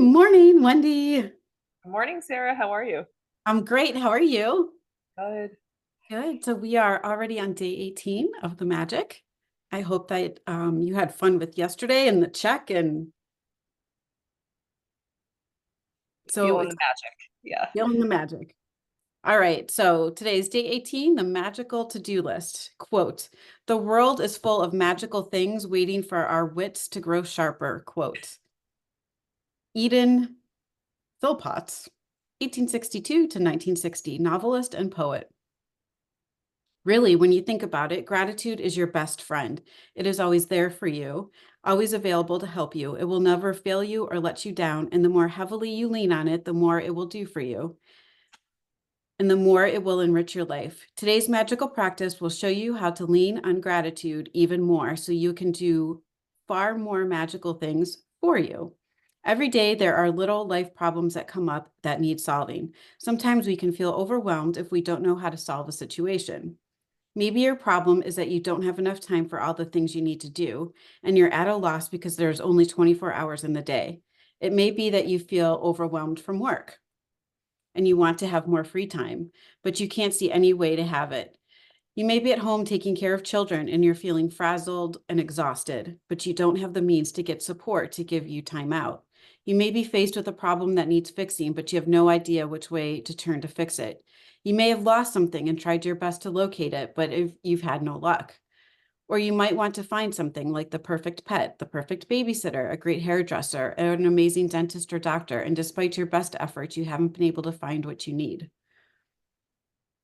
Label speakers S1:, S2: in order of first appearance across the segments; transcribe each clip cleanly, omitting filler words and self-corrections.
S1: morning, Wendy.
S2: Good morning, Sarah. How are you?
S1: I'm great. How are you?
S2: Good.
S1: Good. So we are already on day 18 of the magic. I hope that you had fun with yesterday and the check and so
S2: Feeling the
S1: it's
S2: magic. Yeah.
S1: feeling the magic. All right. So today's day 18, the magical to-do list. Quote, "The world is full of magical things waiting for our wits to grow sharper." Quote, Eden Philpotts, 1862 to 1960, novelist and poet. Really, when you think about it, gratitude is your best friend. It is always there for you, always available to help you. It will never fail you or let you down. And the more heavily you lean on it, the more it will do for you. And the more it will enrich your life. Today's magical practice will show you how to lean on gratitude even more so you can do far more magical things for you. Every day, there are little life problems that come up that need solving. Sometimes we can feel overwhelmed if we don't know how to solve a situation. Maybe your problem is that you don't have enough time for all the things you need to do, and you're at a loss because there's only 24 hours in the day. It may be that you feel overwhelmed from work and you want to have more free time, but you can't see any way to have it. You may be at home taking care of children and you're feeling frazzled and exhausted, but you don't have the means to get support to give you time out. You may be faced with a problem that needs fixing, but you have no idea which way to turn to fix it. You may have lost something and tried your best to locate it, but if you've had no luck. Or you might want to find something like the perfect pet, the perfect babysitter, a great hairdresser, or an amazing dentist or doctor, and despite your best efforts, you haven't been able to find what you need.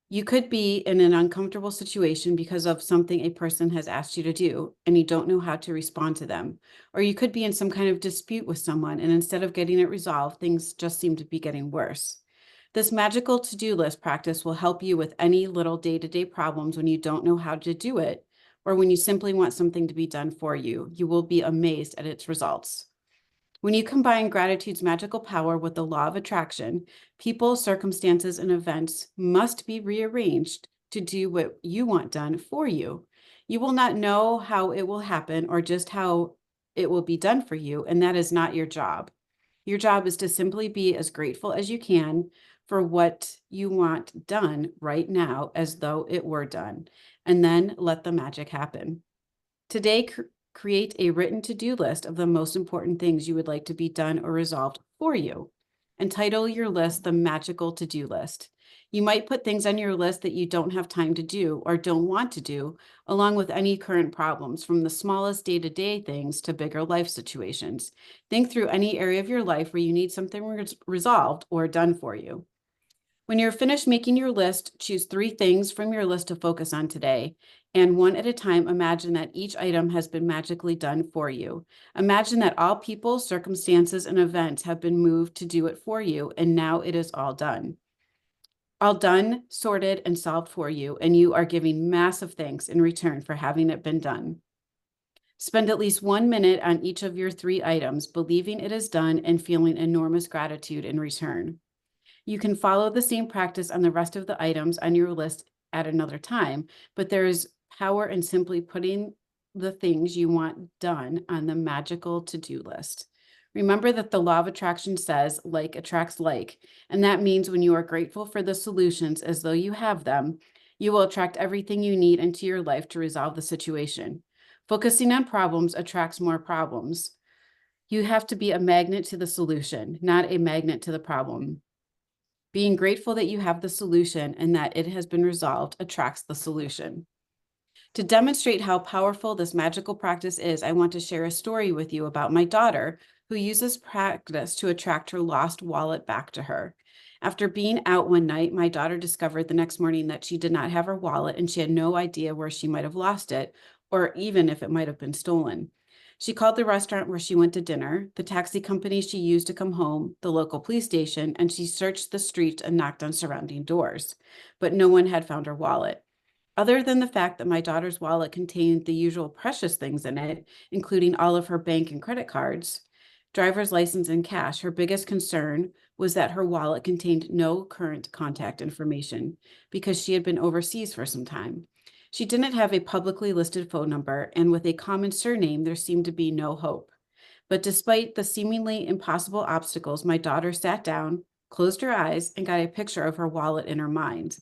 S1: You could be in an uncomfortable situation because of something a person has asked you to do, and you don't know how to respond to them. Or you could be in some kind of dispute with someone, and instead of getting it resolved, things just seem to be getting worse. This magical to-do list practice will help you with any little day-to-day problems when you don't know how to do it, or when you simply want something to be done for you. You will be amazed at its results. When you combine gratitude's magical power with the law of attraction, people, circumstances, and events must be rearranged to do what you want done for you. You will not know how it will happen or just how it will be done for you, and that is not your job. Your job is to simply be as grateful as you can for what you want done right now, as though it were done, and then let the magic happen. Today, create a written to-do list of the most important things you would like to be done or resolved for you, and title your list the magical to-do list. You might put things on your list that you don't have time to do or don't want to do, along with any current problems, from the smallest day-to-day things to bigger life situations. Think through any area of your life where you need something resolved or done for you. When you're finished making your list, choose 3 things from your list to focus on today. And one at a time, imagine that each item has been magically done for you. Imagine that all people, circumstances, and events have been moved to do it for you, and now it is all done. All done, sorted, and solved for you, and you are giving massive thanks in return for having it been done. Spend at least 1 minute on each of your 3 items, believing it is done and feeling enormous gratitude in return. You can follow the same practice on the rest of the items on your list at another time, but there is power in simply putting the things you want done on the magical to-do list. Remember that the law of attraction says like attracts like, and that means when you are grateful for the solutions as though you have them, you will attract everything you need into your life to resolve the situation. Focusing on problems attracts more problems. You have to be a magnet to the solution, not a magnet to the problem. Being grateful that you have the solution and that it has been resolved attracts the solution. To demonstrate how powerful this magical practice is, I want to share a story with you about my daughter who uses practice to attract her lost wallet back to her. After being out one night, my daughter discovered the next morning that she did not have her wallet and she had no idea where she might have lost it, or even if it might have been stolen. She called the restaurant where she went to dinner, the taxi company she used to come home, the local police station, and she searched the streets and knocked on surrounding doors. But no one had found her wallet. Other than the fact that my daughter's wallet contained the usual precious things in it, including all of her bank and credit cards, driver's license, and cash, her biggest concern was that her wallet contained no current contact information because she had been overseas for some time. She didn't have a publicly listed phone number, and with a common surname, there seemed to be no hope. But despite the seemingly impossible obstacles, my daughter sat down, closed her eyes, and got a picture of her wallet in her mind.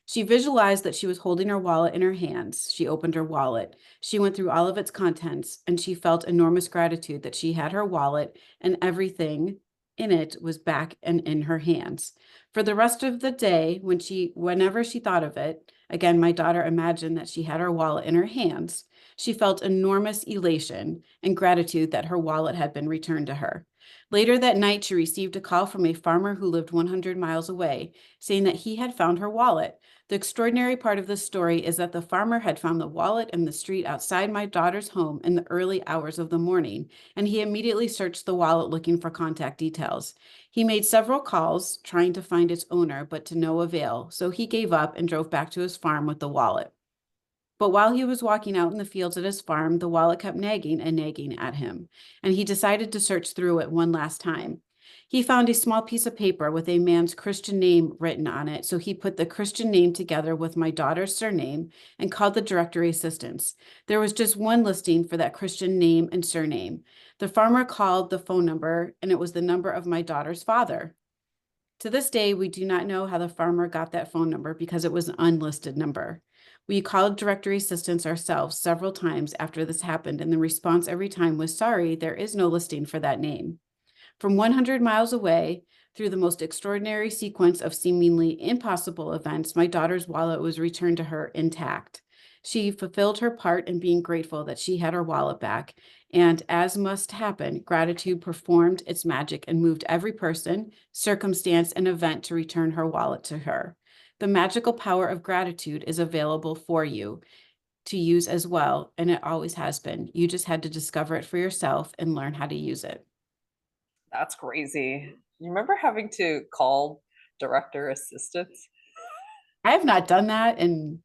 S1: She visualized that she was holding her wallet in her hands. She opened her wallet. She went through all of its contents, and she felt enormous gratitude that she had her wallet and everything in it was back and in her hands. For the rest of the day, whenever she thought of it, again, my daughter imagined that she had her wallet in her hands. She felt enormous elation and gratitude that her wallet had been returned to her. Later that night, she received a call from a farmer who lived 100 miles away, saying that he had found her wallet. The extraordinary part of this story is that the farmer had found the wallet in the street outside my daughter's home in the early hours of the morning, and he immediately searched the wallet looking for contact details. He made several calls trying to find its owner, but to no avail, so he gave up and drove back to his farm with the wallet. But while he was walking out in the fields at his farm, the wallet kept nagging and nagging at him, and he decided to search through it one last time. He found a small piece of paper with a man's Christian name written on it, so he put the Christian name together with my daughter's surname and called the directory assistance. There was just one listing for that Christian name and surname. The farmer called the phone number, and it was the number of my daughter's father. To this day, we do not know how the farmer got that phone number because it was an unlisted number. We called directory assistance ourselves several times after this happened, and the response every time was, "Sorry, there is no listing for that name." From 100 miles away, through the most extraordinary sequence of seemingly impossible events, my daughter's wallet was returned to her intact. She fulfilled her part in being grateful that she had her wallet back, and as must happen, gratitude performed its magic and moved every person, circumstance, and event to return her wallet to her. The magical power of gratitude is available for you to use as well, and it always has been. You just had to discover it for yourself and learn how to use it.
S2: That's crazy. You remember having to call director assistance?
S1: I have not done that, and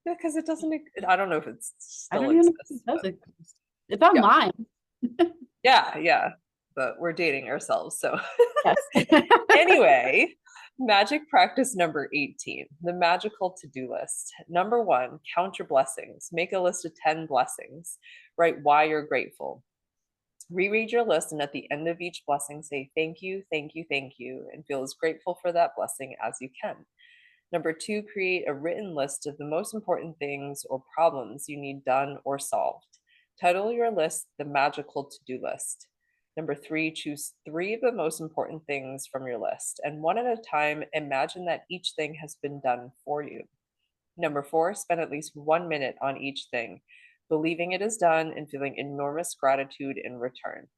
S2: Yeah, because it doesn't, I don't know if it
S1: I
S2: still
S1: don't even know if
S2: exists,
S1: it does
S2: but
S1: exist. It's
S2: yeah,
S1: online.
S2: yeah, but we're dating ourselves. So
S1: Yes.
S2: anyway, magic practice number 18, the magical to-do list. Number 1, count your blessings. Make a list of 10 blessings. Write why you're grateful. Reread your list, and at the end of each blessing, say thank you, thank you, thank you, and feel as grateful for that blessing as you can. Number 2, create a written list of the most important things or problems you need done or solved. Title your list the magical to-do list. Number 3, choose 3 of the most important things from your list, and one at a time, imagine that each thing has been done for you. Number 4, spend at least 1 minute on each thing, believing it is done and feeling enormous gratitude in return.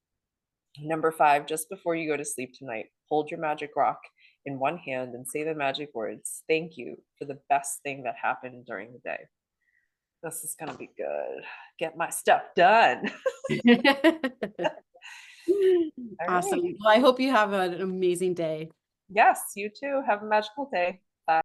S2: Number 5, just before you go to sleep tonight, hold your magic rock in one hand and say the magic words, "Thank you for the best thing that happened during the day." This is going to be good. Get my stuff done. All
S1: Awesome.
S2: right.
S1: Well, I hope you have an amazing day.
S2: Yes, you too. Have a magical day.